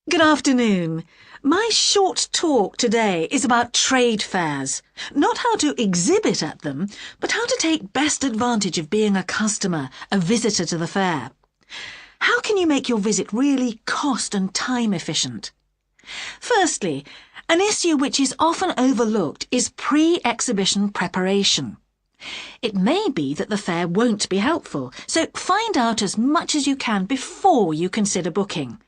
Good afternoon. My short talk today is about trade fairs. Not how to exhibit at them, but how to take best advantage of being a customer, a visitor to the fair. How can you make your visit really cost and time efficient? Firstly, an issue which is often overlooked is pre-exhibition preparation. It may be that the fair won't be helpful, so find out as much as you can before you consider booking.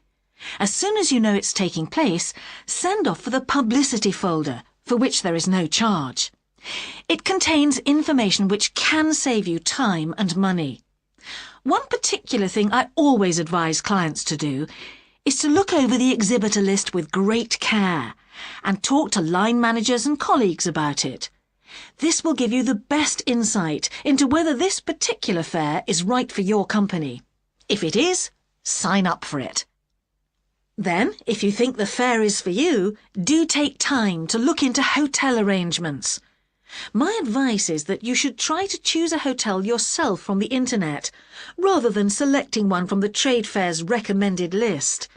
As soon as you know it's taking place, send off for the publicity folder, for which there is no charge. It contains information which can save you time and money. One particular thing I always advise clients to do is to look over the exhibitor list with great care and talk to line managers and colleagues about it. This will give you the best insight into whether this particular fair is right for your company. If it is, sign up for it. Then, if you think the fair is for you, do take time to look into hotel arrangements. My advice is that you should try to choose a hotel yourself from the internet, rather than selecting one from the trade fair's recommended list.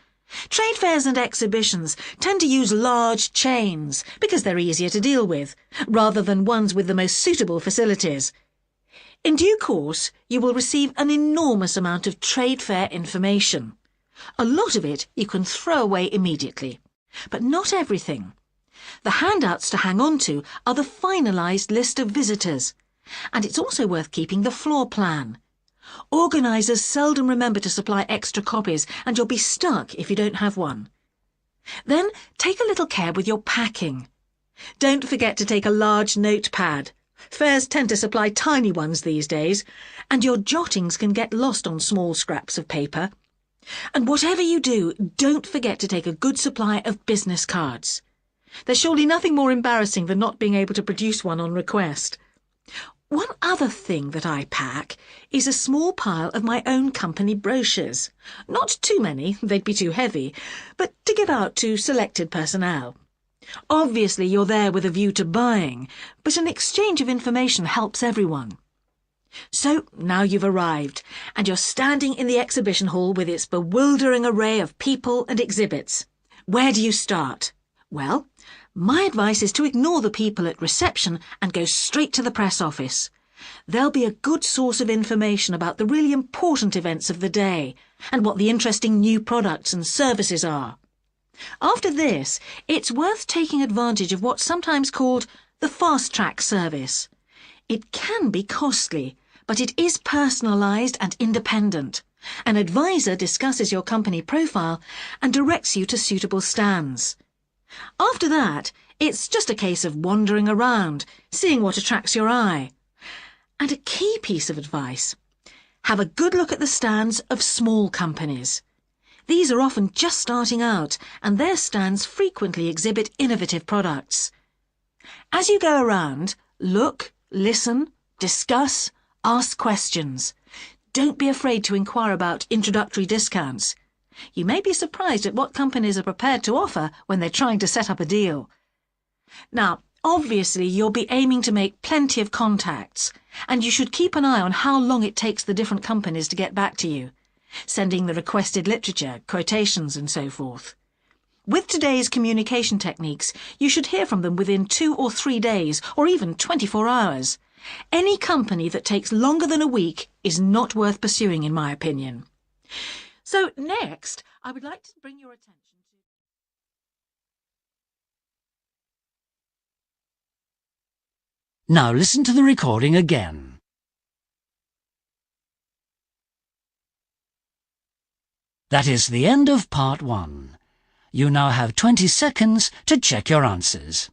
Trade fairs and exhibitions tend to use large chains because they're easier to deal with, rather than ones with the most suitable facilities. In due course, you will receive an enormous amount of trade fair information. A lot of it you can throw away immediately, but not everything. The handouts to hang on to are the finalised list of visitors, and it's also worth keeping the floor plan. Organisers seldom remember to supply extra copies, and you'll be stuck if you don't have one. Then take a little care with your packing. Don't forget to take a large notepad. Fairs tend to supply tiny ones these days, and your jottings can get lost on small scraps of paper. And whatever you do, don't forget to take a good supply of business cards. There's surely nothing more embarrassing than not being able to produce one on request. One other thing that I pack is a small pile of my own company brochures. Not too many, they'd be too heavy, but to give out to selected personnel. Obviously you're there with a view to buying, but an exchange of information helps everyone. So now you've arrived, and you're standing in the exhibition hall with its bewildering array of people and exhibits. Where do you start? Well, my advice is to ignore the people at reception and go straight to the press office. They'll be a good source of information about the really important events of the day and what the interesting new products and services are. After this, it's worth taking advantage of what's sometimes called the fast-track service. It can be costly, but it is personalised and independent. An advisor discusses your company profile and directs you to suitable stands. After that, it's just a case of wandering around, seeing what attracts your eye. And a key piece of advice: have a good look at the stands of small companies. These are often just starting out, and their stands frequently exhibit innovative products. As you go around, look, listen, discuss, ask questions. Don't be afraid to inquire about introductory discounts. You may be surprised at what companies are prepared to offer when they're trying to set up a deal. Now, obviously, you'll be aiming to make plenty of contacts, and you should keep an eye on how long it takes the different companies to get back to you, sending the requested literature, quotations, and so forth. With today's communication techniques, you should hear from them within 2 or 3 days, or even 24 hours. Any company that takes longer than a week is not worth pursuing, in my opinion. So next, I would like to bring your attention to... Now listen to the recording again. That is the end of part 1. You now have 20 seconds to check your answers.